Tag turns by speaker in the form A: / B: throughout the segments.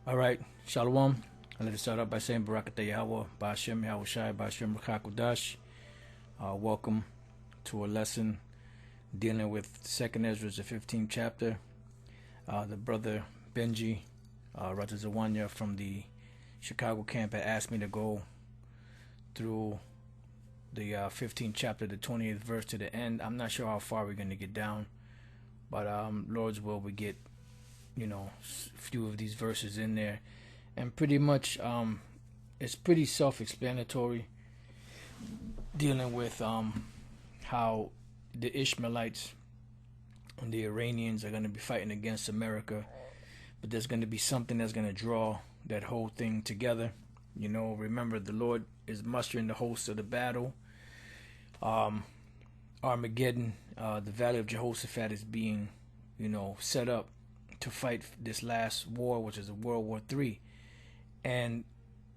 A: All right, Shalom. I'd like to start off by saying Barakatah Yahweh, Ba'ashem Yahweh Shai, Ba'ashem Rakakudash. Welcome to a lesson dealing with 2nd Esdras, the 15th chapter. The brother Benji Ratazawanya from the Chicago camp had asked me to go through the 15th chapter, the 20th verse to the end. I'm not sure how far we're going to get down, but Lord's will, we get a few of these verses in there, and pretty much it's pretty self-explanatory, dealing with how the Ishmaelites and the Iranians are going to be fighting against America, but there's going to be something that's going to draw that whole thing together. Remember, the Lord is mustering the hosts of the battle. Armageddon, the Valley of Jehoshaphat, is being set up to fight this last war, which is World War III. And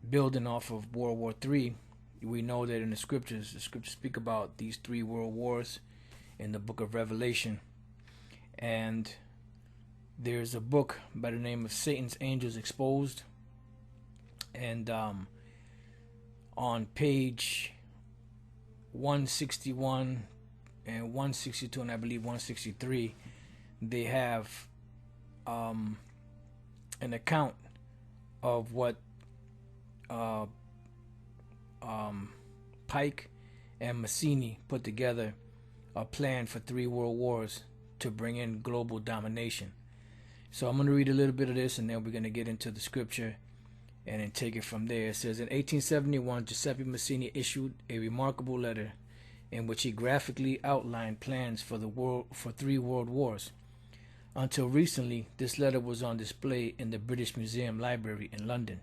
A: building off of World War III, we know that in the scriptures speak about these three world wars in the book of Revelation. And there's a book by the name of Satan's Angels Exposed. And on page 161 and 162, and I believe 163, they have an account of what Pike and Mazzini put together, a plan for 3 world wars to bring in global domination. So I'm going to read a little bit of this, and then we're going to get into the scripture and then take it from there. It says, in 1871, Giuseppe Mazzini issued a remarkable letter in which he graphically outlined plans for 3 world wars. Until recently, this letter was on display in the British Museum Library in London.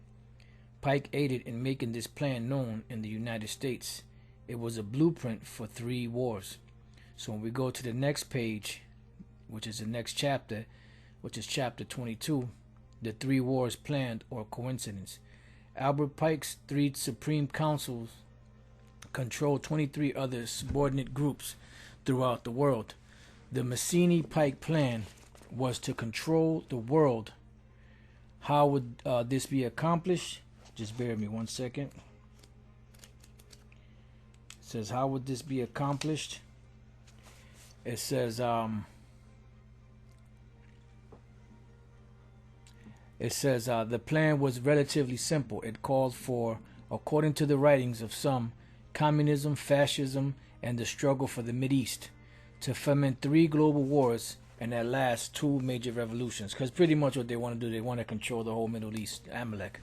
A: Pike aided in making this plan known in the United States. It was a blueprint for 3 wars. So when we go to the next page, which is the next chapter, which is chapter 22, the 3 wars planned or coincidence. Albert Pike's 3 supreme councils controlled 23 other subordinate groups throughout the world. The Mazzini-Pike plan was to control the world. How would this be accomplished? Just bear with me 1 second. It says, how would this be accomplished? It says, the plan was relatively simple. It called for, according to the writings of some, communism, fascism, and the struggle for the Mideast, to foment 3 global wars and at last 2 major revolutions. Because pretty much what they want to do, they want to control the whole Middle East. Amalek,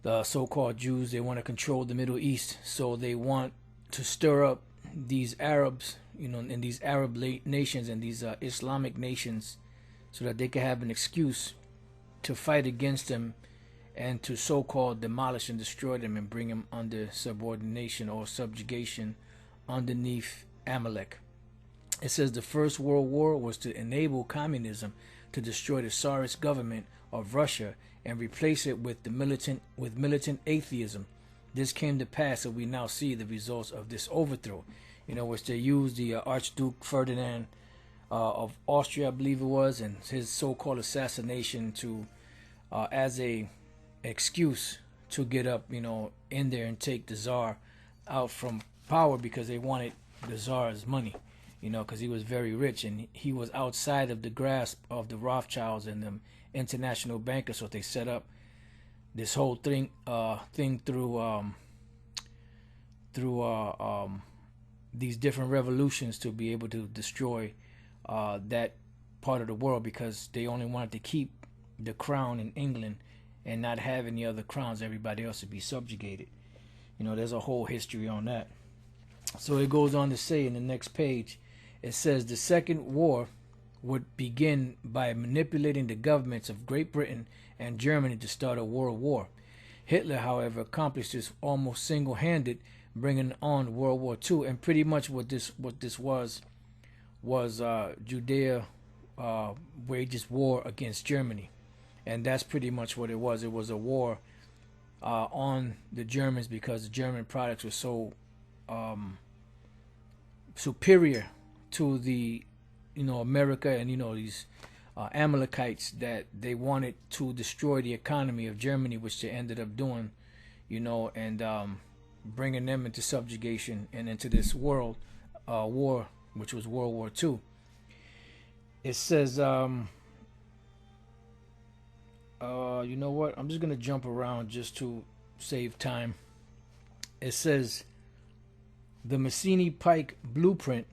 A: the so-called Jews, they want to control the Middle East. So they want to stir up these Arabs, in these Arab nations and these Islamic nations, so that they can have an excuse to fight against them and to so-called demolish and destroy them and bring them under subordination or subjugation underneath Amalek. It says the First World War was to enable communism to destroy the Tsarist government of Russia and replace it with militant atheism. This came to pass, and we now see the results of this overthrow, which they used the Archduke Ferdinand of Austria, I believe it was, and his so-called assassination to as a excuse to get up, in there and take the Tsar out from power, because they wanted the Tsar's money, because he was very rich and he was outside of the grasp of the Rothschilds and them international bankers. So they set up this whole thing through these different revolutions to be able to destroy that part of the world, because they only wanted to keep the crown in England and not have any other crowns. Everybody else would be subjugated. There's a whole history on that. So it goes on to say in the next page, it says the second war would begin by manipulating the governments of Great Britain and Germany to start a world war. Hitler, however, accomplished this almost single-handed, bringing on World War II. And pretty much what this was Judea wages war against Germany. And that's pretty much what it was. It was a war on the Germans, because the German products were so superior to the America and these Amalekites that they wanted to destroy the economy of Germany, which they ended up doing, and bringing them into subjugation and into this world war, which was World War II. It says, you know what? I'm just going to jump around just to save time. It says, the Massini Pike blueprint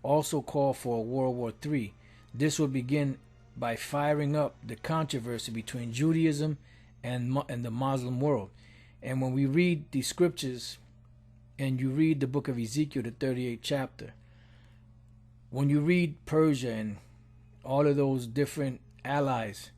A: also called for World War III. This would begin by firing up the controversy between Judaism and the Muslim world. And when we read the scriptures and you read the book of Ezekiel, the 38th chapter, when you read Persia and all of those different allies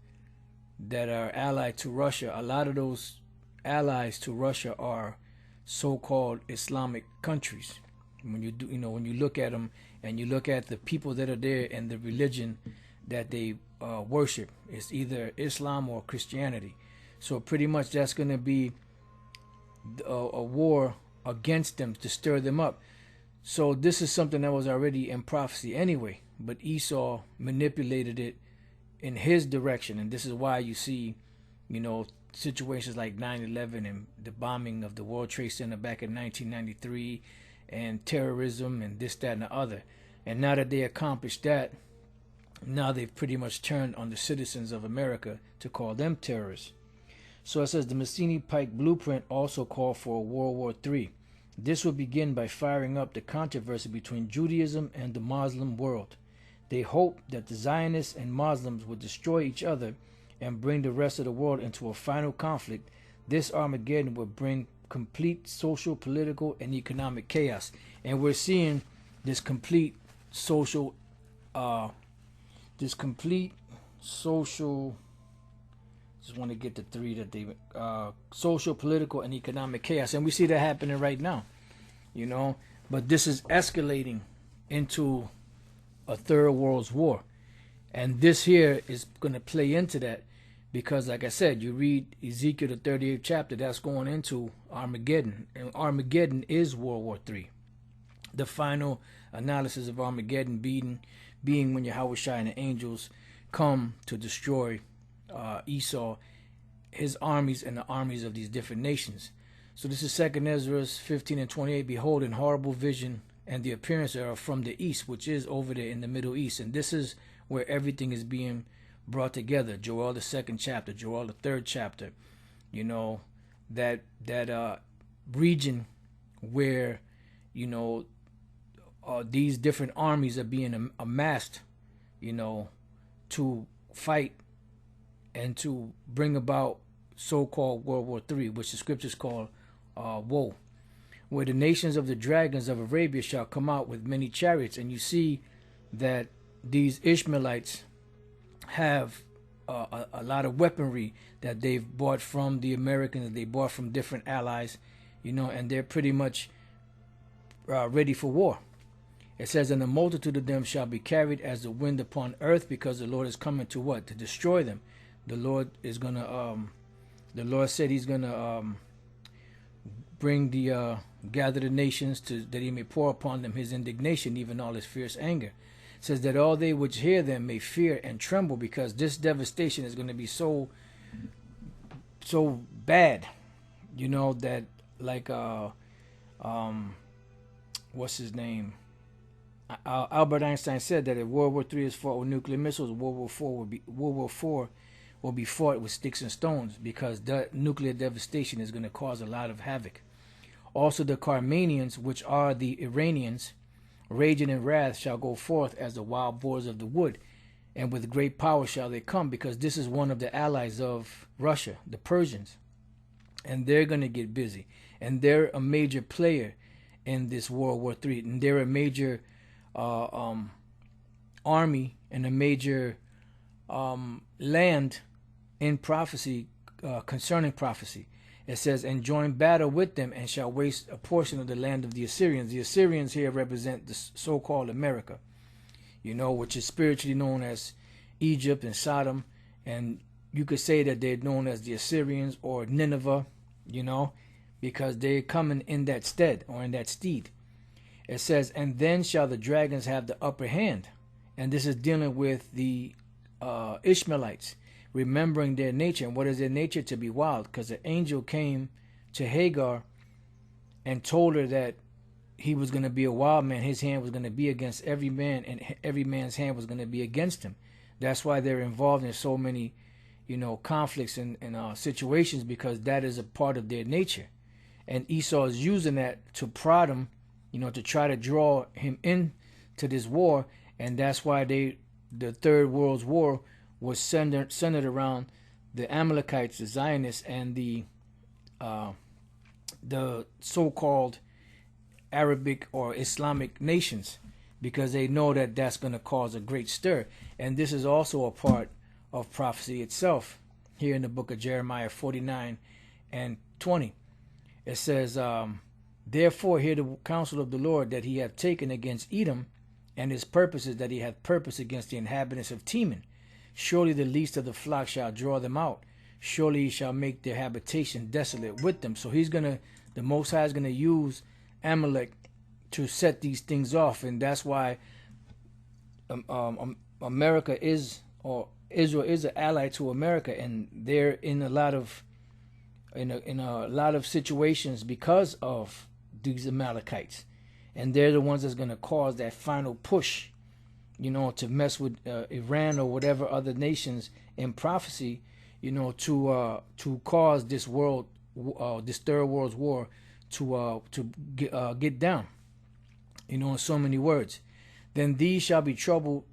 A: that are allied to Russia, a lot of those allies to Russia are so-called Islamic countries. When you do, when you look at them and you look at the people that are there and the religion that they worship, it's either Islam or Christianity. So pretty much that's going to be a war against them to stir them up. So this is something that was already in prophecy anyway, but Esau manipulated it in his direction, and this is why you see, situations like 9/11 and the bombing of the World Trade Center back in 1993, and terrorism and this, that, and the other. And now that they accomplished that, now they've pretty much turned on the citizens of America to call them terrorists. So it says the Massini Pike blueprint also called for World War III. This would begin by firing up the controversy between Judaism and the Muslim world. They hoped that the Zionists and Muslims would destroy each other and bring the rest of the world into a final conflict. This Armageddon would bring complete social, political, and economic chaos. And we're seeing this complete social, just want to get the three that they, social, political, and economic chaos. And we see that happening right now, but this is escalating into a third world war. And this here is going to play into that because, like I said, you read Ezekiel, the 38th chapter, that's going into Armageddon. And Armageddon is World War III. The final analysis of Armageddon being when Yahushua and the angels come to destroy Esau, his armies, and the armies of these different nations. So this is 2nd Esdras 15:28. Behold, in horrible vision and the appearance are from the east, which is over there in the Middle East. And this is where everything is being brought together. Joel, the 2nd chapter, Joel, the 3rd chapter, that region where, these different armies are being amassed, to fight and to bring about so-called World War III, which the scriptures call woe, where the nations of the dragons of Arabia shall come out with many chariots. And you see that these Ishmaelites have a lot of weaponry that they've bought from the Americans, they bought from different allies, and they're pretty much ready for war. It says, and the multitude of them shall be carried as the wind upon earth, because the Lord is coming to what? To destroy them. The Lord is going to, the Lord said he's going to bring the, gather the nations to, that he may pour upon them his indignation, even all his fierce anger. It says that all they which hear them may fear and tremble, because this devastation is going to be so bad, that like, what's his name? Albert Einstein said that if World War III is fought with nuclear missiles, World War IV will be fought with sticks and stones, because the nuclear devastation is going to cause a lot of havoc. Also the Carmanians, which are the Iranians, raging in wrath, shall go forth as the wild boars of the wood, and with great power shall they come, because this is one of the allies of Russia, the Persians, and they're going to get busy, and they're a major player in this World War III, and they're a major army and a major land in prophecy, concerning prophecy. It says, and join battle with them, and shall waste a portion of the land of the Assyrians. The Assyrians here represent the so-called America, which is spiritually known as Egypt and Sodom, and you could say that they're known as the Assyrians or Nineveh, because they're coming in that stead, or in that steed. It says, and then shall the dragons have the upper hand. And this is dealing with the Ishmaelites, remembering their nature. And what is their nature? To be wild. Because an angel came to Hagar and told her that he was going to be a wild man. His hand was going to be against every man, and every man's hand was going to be against him. That's why they're involved in so many, conflicts and situations, because that is a part of their nature. And Esau is using that to prod him, to try to draw him into this war. And that's why the Third World War was centered around the Amalekites, the Zionists, and the so-called Arabic or Islamic nations, because they know that that's going to cause a great stir. And this is also a part of prophecy itself. Here in the book of Jeremiah 49 and 20, it says, therefore hear the counsel of the Lord that he hath taken against Edom, and his purposes that he hath purposed against the inhabitants of Teman. Surely the least of the flock shall draw them out. Surely he shall make their habitation desolate with them. So the Most High is going to use Amalek to set these things off. And that's why America is, or Israel is, an ally to America, and they're in a lot of situations because of these Amalekites. And they're the ones that's going to cause that final push, to mess with Iran or whatever other nations in prophecy, to cause this world, this Third World War, to get down, in so many words. Then these shall be troubled.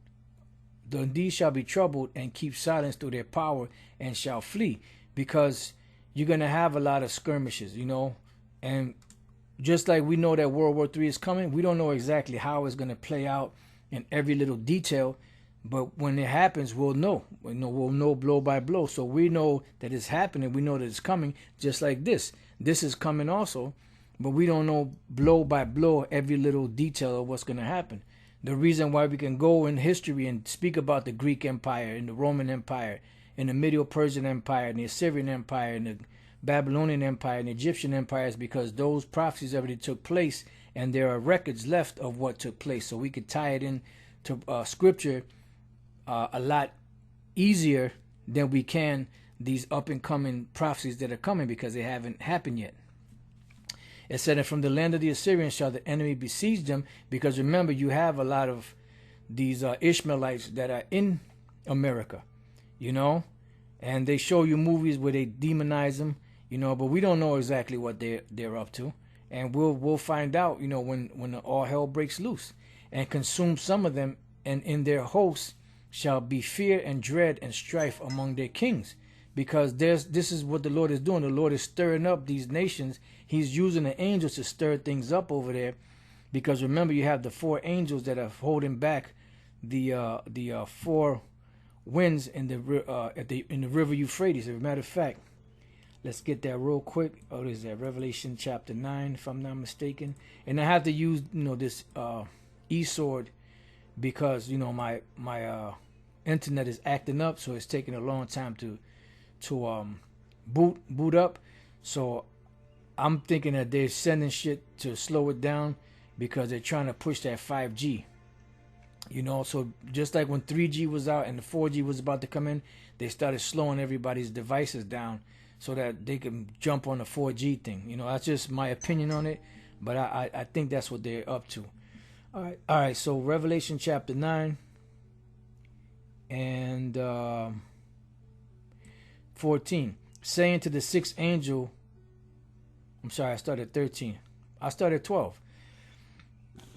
A: Then these shall be troubled and keep silence through their power, and shall flee, because you're gonna have a lot of skirmishes, and just like we know that World War III is coming, we don't know exactly how it's gonna play out in every little detail, but when it happens, we'll know. We'll know blow by blow. So we know that it's happening. We know that it's coming. Just like this is coming also, but we don't know blow by blow every little detail of what's gonna happen. The reason why we can go in history and speak about the Greek Empire and the Roman Empire and the Medo-Persian Empire and the Assyrian Empire and the Babylonian Empire and the Egyptian Empire is because those prophecies already took place, and there are records left of what took place. So we could tie it in to scripture a lot easier than we can these up-and-coming prophecies that are coming, because they haven't happened yet. It said, and from the land of the Assyrians shall the enemy besiege them, because remember, you have a lot of these Ishmaelites that are in America, and they show you movies where they demonize them, but we don't know exactly what they're up to, and we'll find out, when all hell breaks loose, and consume some of them, and in their hosts shall be fear and dread and strife among their kings. Because this is what the Lord is doing. The Lord is stirring up these nations. He's using the angels to stir things up over there. Because remember, you have the four angels that are holding back the four winds in the river Euphrates. As a matter of fact, let's get that real quick. Oh, there's that Revelation chapter 9, if I'm not mistaken. And I have to use this e-sword because my internet is acting up, so it's taking a long time to boot up. So I'm thinking that they're sending shit to slow it down because they're trying to push that 5G. So just like when 3G was out and the 4G was about to come in, they started slowing everybody's devices down so that they can jump on the 4G thing. That's just my opinion on it, but I think that's what they're up to. All right. So Revelation chapter 9 and 14, saying to the sixth angel, I'm sorry, I started 13. I started 12.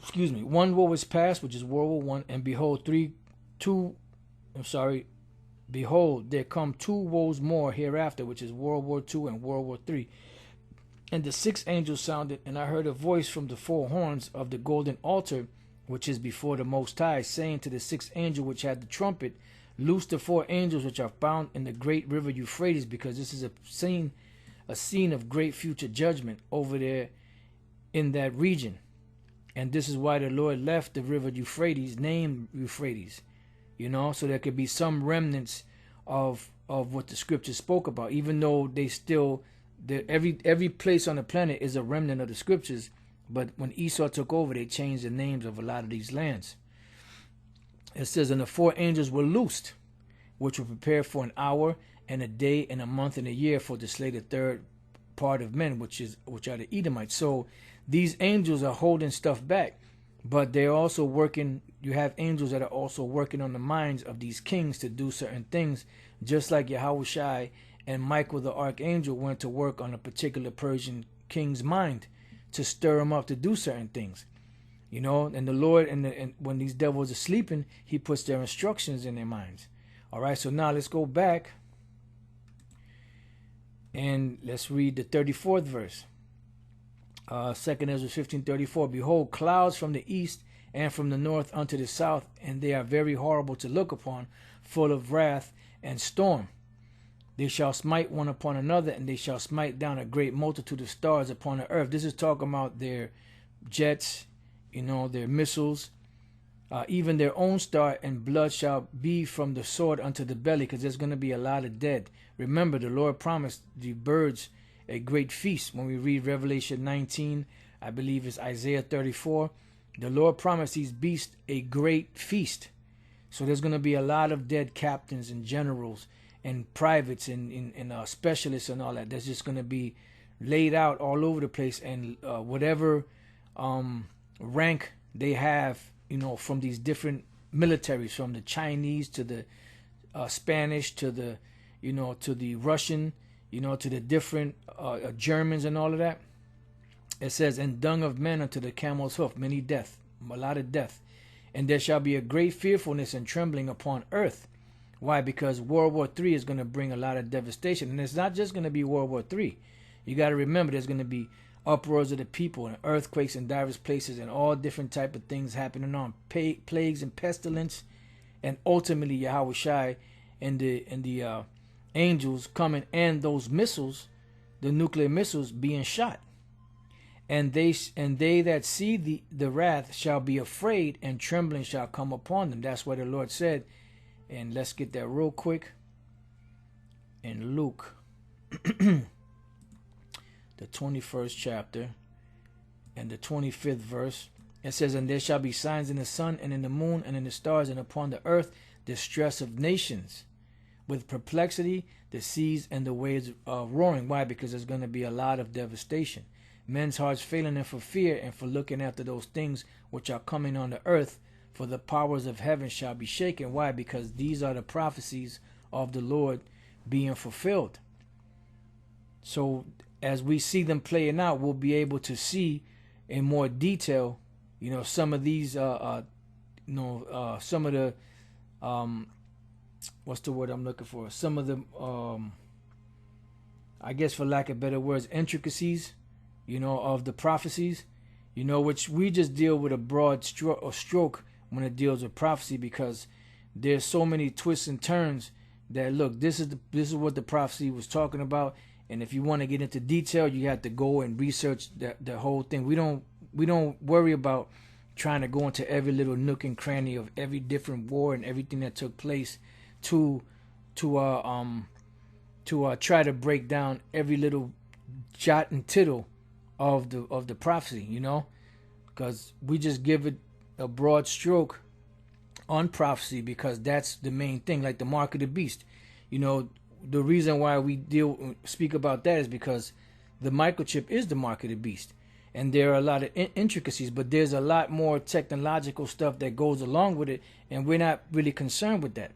A: Excuse me. One woe is past, which is World War I, and behold, behold, there come two woes more hereafter, which is World War II and World War III. And the sixth angel sounded, and I heard a voice from the four horns of the golden altar, which is before the Most High, saying to the sixth angel which had the trumpet, loose the four angels which are bound in the great river Euphrates, because this is a scene of great future judgment over there in that region. And this is why the Lord left the river Euphrates named Euphrates, so there could be some remnants of what the scripture spoke about, even though they still, every place on the planet is a remnant of the scriptures. But when Esau took over, they changed the names of a lot of these lands. It says, and the four angels were loosed, which were prepared for an hour and a day and a month and a year for to slay the third part of men, which are the Edomites. So these angels are holding stuff back, but they're also working. You have angels that are also working on the minds of these kings to do certain things, just like Yahushai and Michael the archangel went to work on a particular Persian king's mind to stir him up to do certain things. You know, and the Lord, and when these devils are sleeping, he puts their instructions in their minds. All right, so now let's go back and let's read the 34th verse. 2nd Ezra 15:34. Behold, clouds from the east and from the north unto the south, and they are very horrible to look upon, full of wrath and storm. They shall smite one upon another, and they shall smite down a great multitude of stars upon the earth. This is talking about their jets, you know, their missiles, even their own star, and blood shall be from the sword unto the belly, because there's going to be a lot of dead. Remember, the Lord promised the birds a great feast. When we read Revelation 19, I believe it's Isaiah 34, the Lord promised these beasts a great feast. So there's going to be a lot of dead captains and generals and privates and specialists and all that. That's just going to be laid out all over the place, and whatever rank they have, you know, from these different militaries, from the Chinese to the Spanish to the, you know, to the Russian, you know, to the different Germans and all of that. It says, and dung of men unto the camel's hoof, many death, a lot of death. And there shall be a great fearfulness and trembling upon earth. Why? Because World War III is going to bring a lot of devastation. And it's not just going to be World War III. You got to remember, there's going to be uproars of the people and earthquakes in diverse places and all different type of things happening on, plagues and pestilence, and ultimately Yahushai and the angels coming, and those missiles, the nuclear missiles, being shot. And they that see the wrath shall be afraid, and trembling shall come upon them. That's what the Lord said. And let's get that real quick. In Luke, the 21st chapter, and the 25th verse, it says, and there shall be signs in the sun, and in the moon, and in the stars, and upon the earth, distress of nations, with perplexity, the seas and the waves roaring. Why? Because there's going to be a lot of devastation. Men's hearts failing them for fear and for looking after those things which are coming on the earth, for the powers of heaven shall be shaken. Why? Because these are the prophecies of the Lord being fulfilled. So as we see them playing out, we'll be able to see in more detail, you know, some of these, some of the, what's the word I'm looking for? Some of the, I guess for lack of better words, intricacies, you know, of the prophecies, you know, which we just deal with a broad stroke when it deals with prophecy, because there's so many twists and turns that, look, this is what the prophecy was talking about. And if you want to get into detail, you have to go and research the whole thing. We don't worry about trying to go into every little nook and cranny of every different war and everything that took place to try to break down every little jot and tittle of the prophecy, you know, because we just give it a broad stroke on prophecy, because that's the main thing, like the mark of the beast. You know, the reason why we speak about that is because the microchip is the mark of the beast, and there are a lot of intricacies, but there's a lot more technological stuff that goes along with it, and we're not really concerned with that.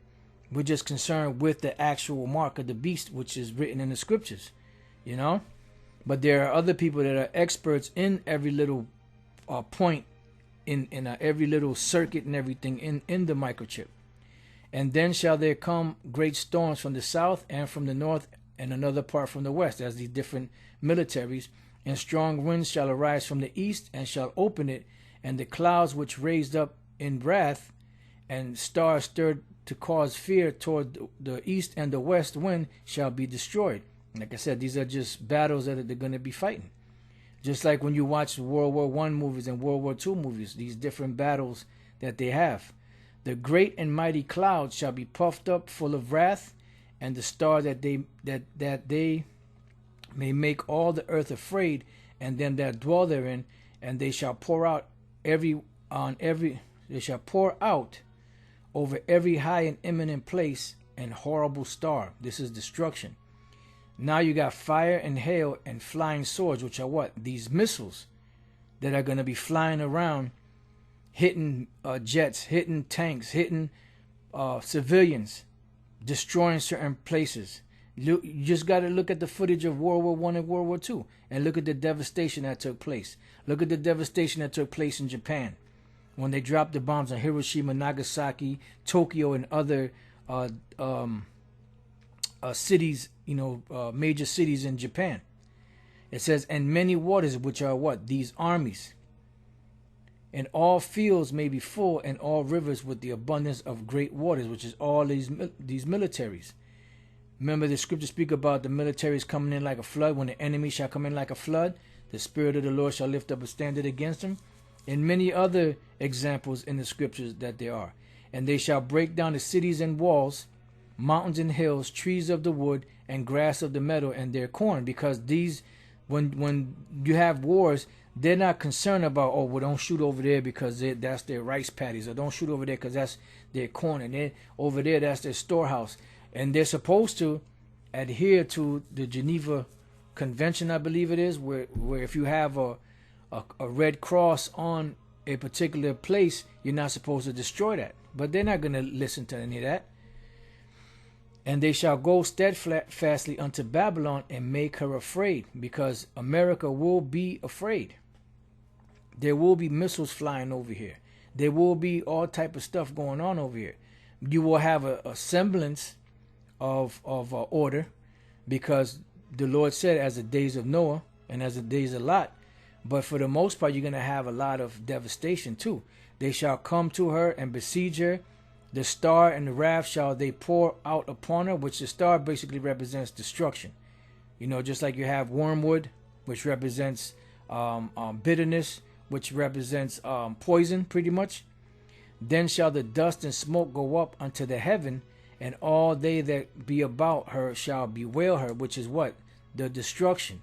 A: We're just concerned with the actual mark of the beast, which is written in the scriptures, you know. But there are other people that are experts in every little point, in every little circuit and everything in the microchip. And then shall there come great storms from the south and from the north, and another part from the west, as these different militaries. And strong winds shall arise from the east, and shall open it, and the clouds which raised up in wrath, and stars stirred to cause fear toward the east and the west wind, shall be destroyed. Like I said, these are just battles that they're going to be fighting. Just like when you watch World War I movies and World War II movies, these different battles that they have. The great and mighty clouds shall be puffed up, full of wrath, and the star that they may make all the earth afraid, and them that dwell therein, and they shall pour out over every high and eminent place and horrible star. This is destruction. Now you got fire and hail and flying swords, which are what? These missiles that are going to be flying around, hitting jets, hitting tanks, hitting civilians, destroying certain places. You just got to look at the footage of World War I and World War II and look at the devastation that took place. Look at the devastation that took place in Japan when they dropped the bombs on Hiroshima, Nagasaki, Tokyo, and other cities, major cities in Japan. It says, and many waters, which are what? These armies. And all fields may be full, and all rivers with the abundance of great waters, which is all these militaries. Remember the scripture speak about the militaries coming in like a flood. When the enemy shall come in like a flood, the Spirit of the Lord shall lift up a standard against him. And many other examples in the scriptures that there are. And they shall break down the cities and walls, mountains and hills, trees of the wood, and grass of the meadow, and their corn. Because these, when you have wars, they're not concerned about, oh, well, don't shoot over there because that's their rice paddies, or don't shoot over there because that's their corn, and then over there that's their storehouse. And they're supposed to adhere to the Geneva Convention, I believe it is, where if you have a red cross on a particular place, you're not supposed to destroy that. But they're not going to listen to any of that. And they shall go steadfastly unto Babylon and make her afraid, because America will be afraid. There will be missiles flying over here. There will be all type of stuff going on over here. You will have a semblance of order, because the Lord said, as the days of Noah and as the days of Lot. But for the most part, you're going to have a lot of devastation too. They shall come to her and besiege her. The star and the wrath shall they pour out upon her, which the star basically represents destruction. Just like you have wormwood, which represents bitterness, which represents poison, pretty much. Then shall the dust and smoke go up unto the heaven, and all they that be about her shall bewail her, which is what? The destruction.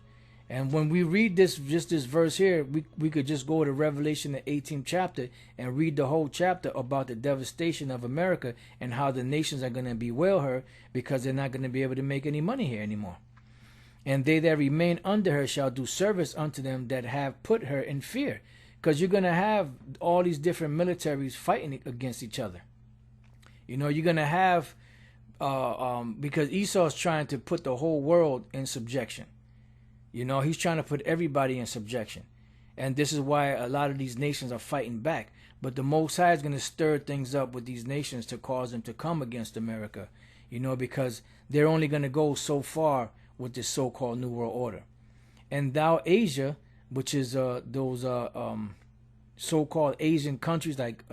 A: And when we read this verse here, we could just go to Revelation, the 18th chapter, and read the whole chapter about the devastation of America and how the nations are going to bewail her because they're not going to be able to make any money here anymore. And they that remain under her shall do service unto them that have put her in fear. Because you're going to have all these different militaries fighting against each other. You're going to have, because Esau's trying to put the whole world in subjection. He's trying to put everybody in subjection. And this is why a lot of these nations are fighting back. But the Most High is going to stir things up with these nations to cause them to come against America. Because they're only going to go so far with this so-called New World Order. And thou, Asia, which is those so-called Asian countries like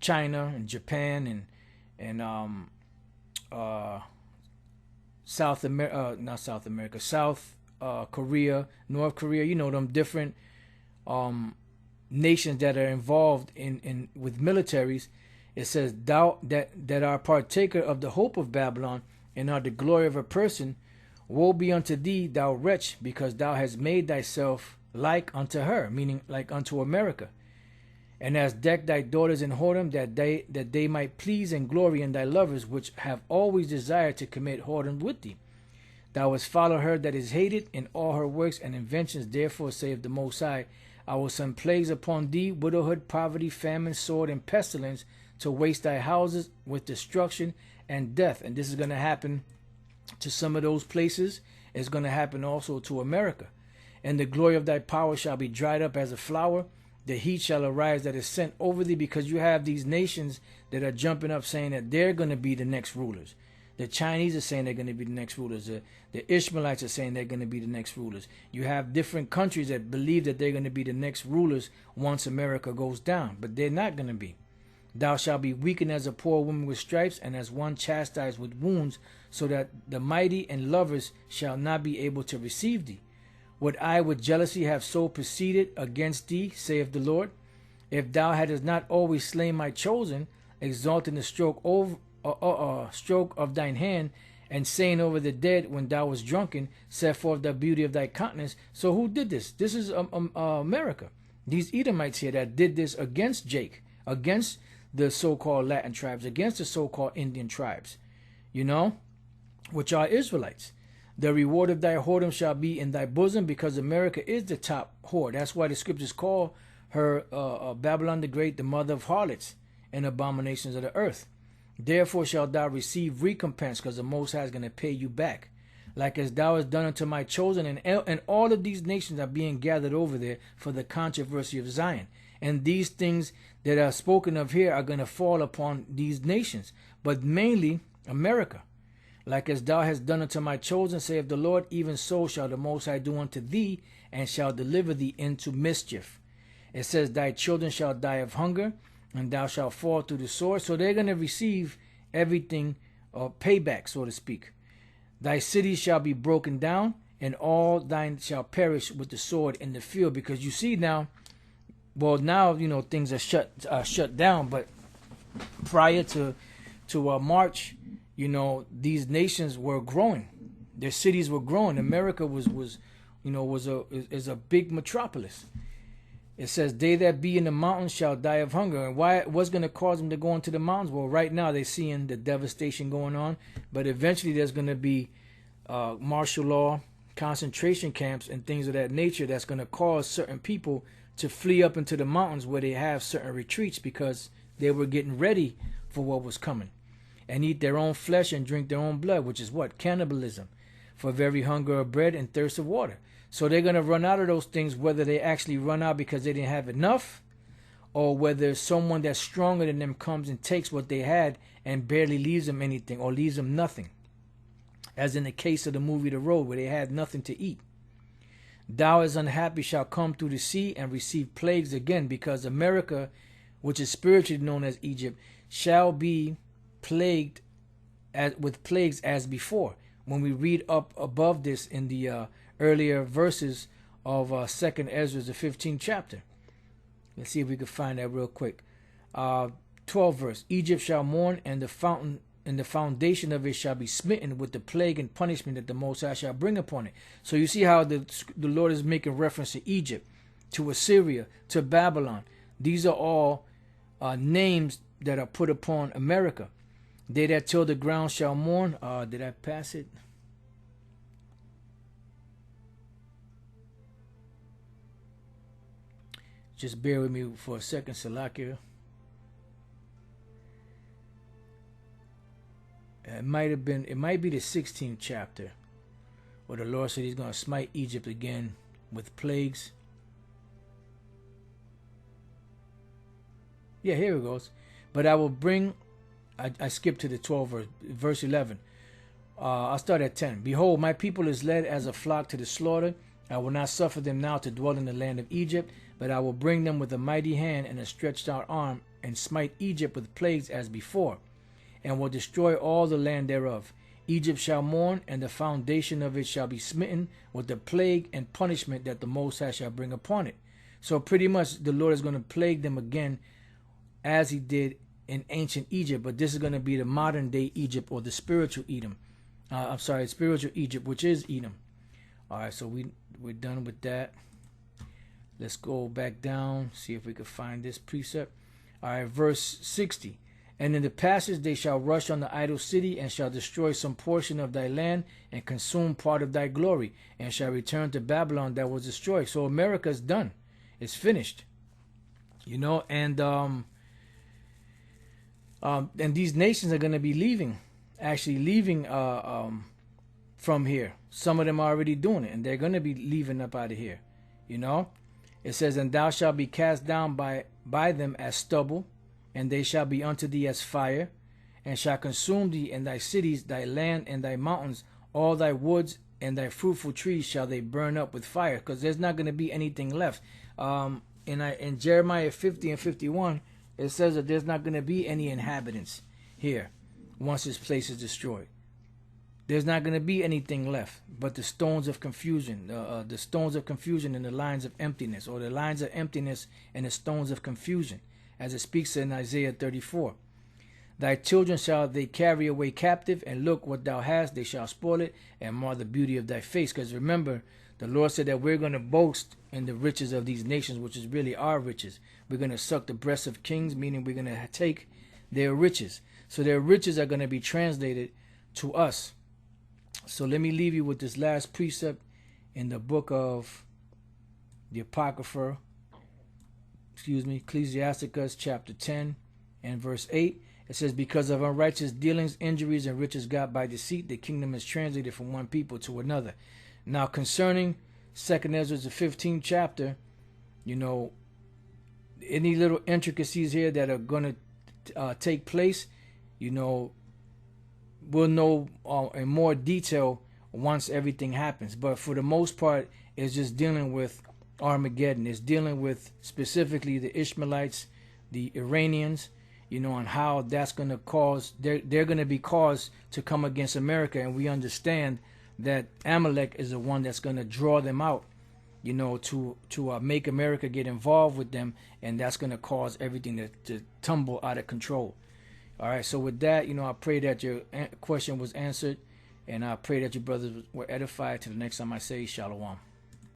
A: China and Japan and South Korea, North Korea, them different nations that are involved in with militaries. It says, thou that are partaker of the hope of Babylon and are the glory of her person, woe be unto thee, thou wretch, because thou hast made thyself like unto her, meaning like unto America, and hast decked thy daughters in whoredom, that they might please and glory in thy lovers, which have always desired to commit whoredom with thee. Thou hast followed her that is hated in all her works and inventions. Therefore saith the Most High, I will send plagues upon thee, widowhood, poverty, famine, sword, and pestilence, to waste thy houses with destruction and death. And this is going to happen to some of those places. It's going to happen also to America. And the glory of thy power shall be dried up as a flower. The heat shall arise that is sent over thee, because you have these nations that are jumping up saying that they're going to be the next rulers. The Chinese are saying they're going to be the next rulers. The Ishmaelites are saying they're going to be the next rulers. You have different countries that believe that they're going to be the next rulers once America goes down, but they're not going to be. Thou shalt be weakened as a poor woman with stripes, and as one chastised with wounds, so that the mighty and lovers shall not be able to receive thee. Would I with jealousy have so proceeded against thee, saith the Lord? If thou hadst not always slain my chosen, exalting the stroke of thine hand, and saying over the dead when thou wast drunken, set forth the beauty of thy countenance. So who did this? This is America. These Edomites here that did this against Jake, against the so-called Latin tribes, against the so-called Indian tribes, you know, which are Israelites. The reward of thy whoredom shall be in thy bosom, because America is the top whore. That's why the scriptures call her Babylon the Great, the mother of harlots and abominations of the earth. Therefore shalt thou receive recompense, because the Most High is going to pay you back. Like as thou hast done unto my chosen, and all of these nations are being gathered over there for the controversy of Zion. And these things that are spoken of here are going to fall upon these nations, but mainly America. Like as thou hast done unto my chosen, saith the Lord, even so shall the Most High do unto thee, and shall deliver thee into mischief. It says, thy children shall die of hunger, and thou shalt fall through the sword. So they're going to receive everything, payback, so to speak. Thy cities shall be broken down, and all thine shall perish with the sword in the field. Because you see now, well, now, you know, things are shut down, but prior to March, you know, these nations were growing. Their cities were growing. America is a big metropolis. It says, they that be in the mountains shall die of hunger. And what's going to cause them to go into the mountains? Well, right now they're seeing the devastation going on, but eventually there's going to be martial law, concentration camps, and things of that nature that's going to cause certain people to flee up into the mountains where they have certain retreats, because they were getting ready for what was coming, and eat their own flesh and drink their own blood, which is what? Cannibalism, for very hunger of bread and thirst of water. So they're going to run out of those things, whether they actually run out because they didn't have enough, or whether someone that's stronger than them comes and takes what they had and barely leaves them anything, or leaves them nothing. As in the case of the movie The Road, where they had nothing to eat. Thou as unhappy shall come through the sea and receive plagues again, because America, which is spiritually known as Egypt, shall be plagued with plagues as before. When we read up above this in the earlier verses of 2nd Esdras, the 15th chapter. Let's see if we can find that real quick. 12th verse. Egypt shall mourn, and the foundation of it shall be smitten with the plague and punishment that the Most High shall bring upon it. So you see how the Lord is making reference to Egypt, to Assyria, to Babylon. These are all names that are put upon America. They that till the ground shall mourn. Did I pass it? Just bear with me for a second, Salakia. It might be the 16th chapter, where the Lord said he's going to smite Egypt again with plagues. Yeah, here it goes. But I will bring, I skipped to the 12th verse 11. I'll start at 10. Behold, my people is led as a flock to the slaughter. I will not suffer them now to dwell in the land of Egypt, but I will bring them with a mighty hand and a stretched out arm, and smite Egypt with plagues as before, and will destroy all the land thereof. Egypt shall mourn, and the foundation of it shall be smitten with the plague and punishment that the Most High shall bring upon it. So pretty much the Lord is going to plague them again as he did in ancient Egypt, but this is going to be the modern day Egypt, or the spiritual Edom. Spiritual Egypt, which is Edom. All right, so we're done with that. Let's go back down, see if we can find this precept. All right, verse 60. And in the passage they shall rush on the idol city, and shall destroy some portion of thy land, and consume part of thy glory, and shall return to Babylon that was destroyed. So America's done. It's finished. You know, and these nations are going to be leaving from here. Some of them are already doing it, and they're going to be leaving up out of here. You know, it says, and thou shalt be cast down by them as stubble, and they shall be unto thee as fire, and shall consume thee in thy cities, thy land, and thy mountains, all thy woods and thy fruitful trees shall they burn up with fire, because there's not going to be anything left. In Jeremiah 50 and 51, it says that there's not going to be any inhabitants here once this place is destroyed. There's not going to be anything left but the stones of confusion, the stones of confusion and the lines of emptiness, or the lines of emptiness and the stones of confusion, as it speaks in Isaiah 34. Thy children shall they carry away captive, and look what thou hast, they shall spoil it, and mar the beauty of thy face. Because remember, the Lord said that we're going to boast in the riches of these nations, which is really our riches. We're going to suck the breasts of kings, meaning we're going to take their riches. So their riches are going to be translated to us. So let me leave you with this last precept in the book of the Apocrypha, Ecclesiasticus chapter 10 and verse 8. It says, because of unrighteous dealings, injuries, and riches got by deceit, the kingdom is translated from one people to another. Now, concerning 2nd Esdras, the 15th chapter, you know, any little intricacies here that are going to take place, you know, we'll know in more detail once everything happens. But for the most part, it's just dealing with Armageddon. It's dealing with specifically the Ishmaelites, the Iranians, you know, and how that's going to cause, they're going to be caused to come against America. And we understand that Amalek is the one that's going to draw them out, you know, to make America get involved with them. And that's going to cause everything to tumble out of control. All right. So with that, you know, I pray that your question was answered. And I pray that your brothers were edified. Till the next time I say Shalom.